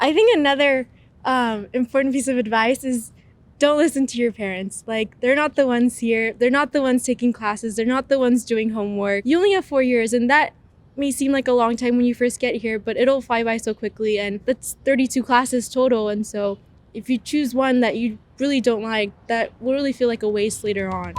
I think another important piece of advice is don't listen to your parents. Like, they're not the ones here. They're not the ones taking classes. They're not the ones doing homework. You only have 4 years, and that may seem like a long time when you first get here, but it'll fly by so quickly. And that's 32 classes total. And so if you choose one that you really don't like, that will really feel like a waste later on.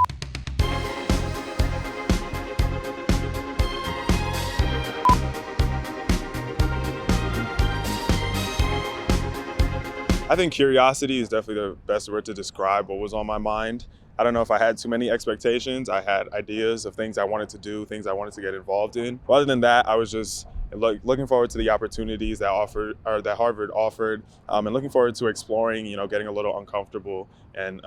I think curiosity is definitely the best word to describe what was on my mind. I don't know if I had too many expectations. I had ideas of things I wanted to do, things I wanted to get involved in. But other than that, I was just looking forward to the opportunities that Harvard offered, and looking forward to exploring, getting a little uncomfortable and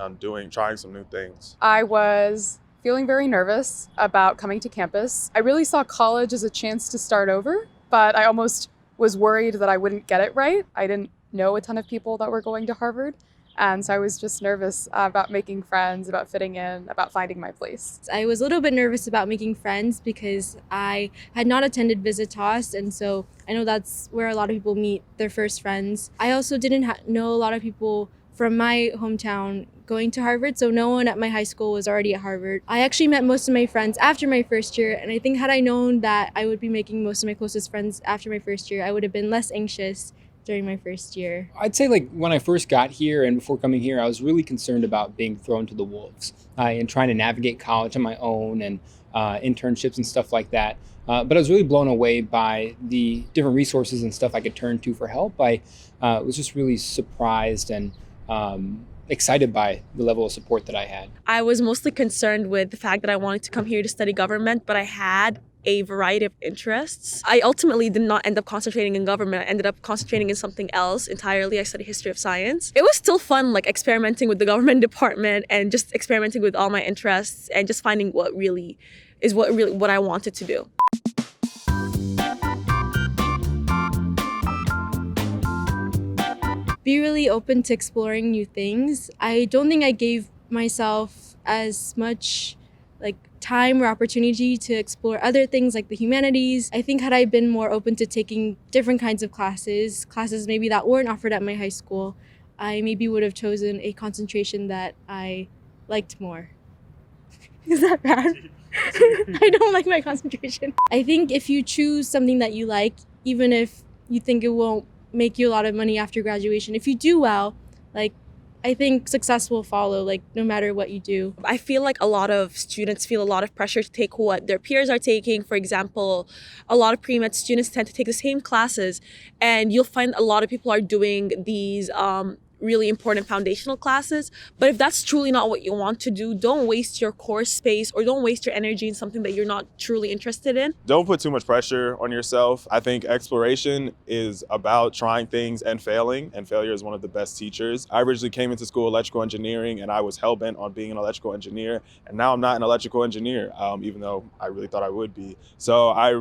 trying some new things. I was feeling very nervous about coming to campus. I really saw college as a chance to start over, but I almost was worried that I wouldn't get it right. I didn't know a ton of people that were going to Harvard. And so I was just nervous about making friends, about fitting in, about finding my place. I was a little bit nervous about making friends because I had not attended Visitas, and so I know that's where a lot of people meet their first friends. I also didn't know a lot of people from my hometown going to Harvard, so no one at my high school was already at Harvard. I actually met most of my friends after my first year, and I think had I known that I would be making most of my closest friends after my first year, I would have been less anxious during my first year. I'd say when I first got here and before coming here, I was really concerned about being thrown to the wolves and trying to navigate college on my own and internships and stuff like that. But I was really blown away by the different resources and stuff I could turn to for help. I was just really surprised and excited by the level of support that I had. I was mostly concerned with the fact that I wanted to come here to study government, but I had a variety of interests. I ultimately did not end up concentrating in government. I ended up concentrating in something else entirely. I studied history of science. It was still fun, experimenting with the government department and just experimenting with all my interests and just finding what I wanted to do. Be really open to exploring new things. I don't think I gave myself as much time or opportunity to explore other things like the humanities. I think had I been more open to taking different kinds of classes maybe that weren't offered at my high school, I maybe would have chosen a concentration that I liked more. Is that bad? I don't like my concentration. I think if you choose something that you like, even if you think it won't make you a lot of money after graduation, if you do well, I think success will follow, no matter what you do. I feel like a lot of students feel a lot of pressure to take what their peers are taking. For example, a lot of pre-med students tend to take the same classes, and you'll find a lot of people are doing these really important foundational classes. But if that's truly not what you want to do, don't waste your course space or don't waste your energy in something that you're not truly interested in. Don't put too much pressure on yourself. I think exploration is about trying things and failing, and failure is one of the best teachers. I originally came into school electrical engineering, and I was hell-bent on being an electrical engineer, and now I'm not an electrical engineer, even though I really thought I would be. So I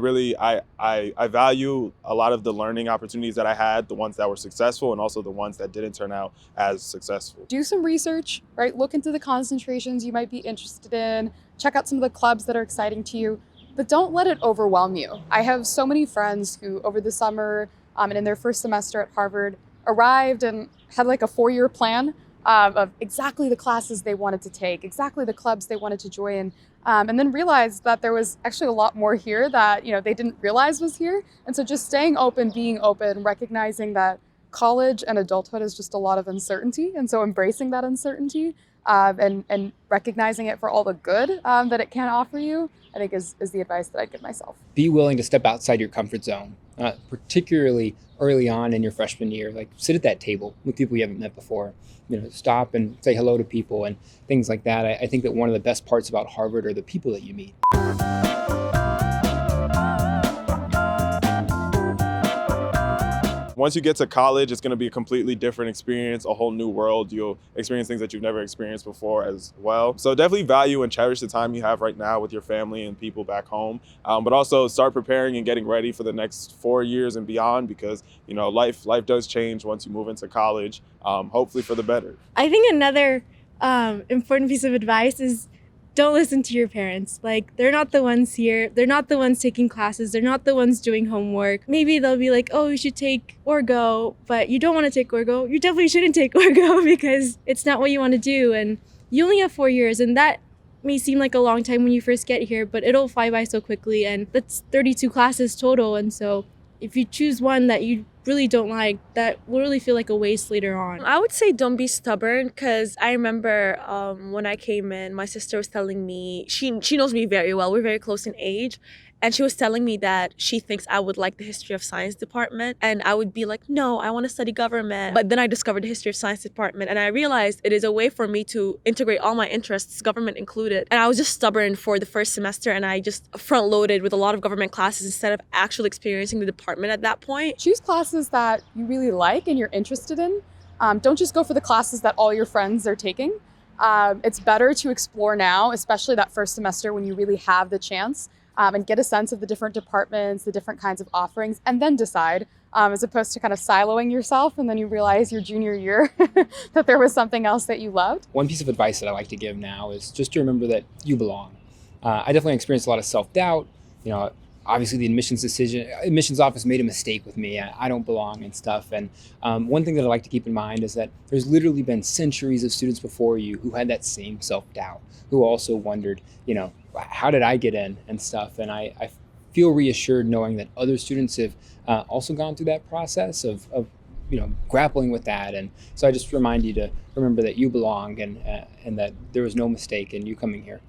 value a lot of the learning opportunities that I had, the ones that were successful and also the ones that didn't turn out as successful. Do some research, right? Look into the concentrations you might be interested in. Check out some of the clubs that are exciting to you, but don't let it overwhelm you. I have so many friends who over the summer and in their first semester at Harvard arrived and had a 4-year plan of exactly the classes they wanted to take, exactly the clubs they wanted to join, and then realized that there was actually a lot more here that they didn't realize was here. And so just staying open, being open, recognizing that college and adulthood is just a lot of uncertainty, and so embracing that uncertainty and recognizing it for all the good that it can offer you, I think is the advice that I'd give myself. Be willing to step outside your comfort zone, particularly early on in your freshman year. Sit at that table with people you haven't met before. Stop and say hello to people and things like that. I think that one of the best parts about Harvard are the people that you meet. Once you get to college, it's going to be a completely different experience, a whole new world. You'll experience things that you've never experienced before as well. So definitely value and cherish the time you have right now with your family and people back home. But also start preparing and getting ready for the next 4 years and beyond, because life does change once you move into college, hopefully for the better. I think another important piece of advice is don't listen to your parents. Like, they're not the ones here. They're not the ones taking classes. They're not the ones doing homework. Maybe they'll be like, oh, you should take Orgo, but you don't want to take Orgo. You definitely shouldn't take Orgo because it's not what you want to do. And you only have 4 years, and that may seem like a long time when you first get here, but it'll fly by so quickly. And that's 32 classes total. And so if you choose one that you really don't like, that will really feel like a waste later on. I would say don't be stubborn, because I remember when I came in, my sister was telling me, she knows me very well, we're very close in age, and she was telling me that she thinks I would like the history of science department, and I would be like, no, I want to study government. But then I discovered the history of science department, and I realized it is a way for me to integrate all my interests, government included. And I was just stubborn for the first semester, and I just front loaded with a lot of government classes instead of actually experiencing the department at that point. Choose classes that you really like and you're interested in. Don't just go for the classes that all your friends are taking. It's better to explore now, especially that first semester when you really have the chance, and get a sense of the different departments, the different kinds of offerings, and then decide, as opposed to kind of siloing yourself and then you realize your junior year that there was something else that you loved. One piece of advice that I like to give now is just to remember that you belong. I definitely experienced a lot of self-doubt. Obviously the admissions office made a mistake with me. I don't belong and stuff. And one thing that I like to keep in mind is that there's literally been centuries of students before you who had that same self-doubt, who also wondered, how did I get in and stuff? And I feel reassured knowing that other students have also gone through that process of grappling with that. And so I just remind you to remember that you belong and that there was no mistake in you coming here.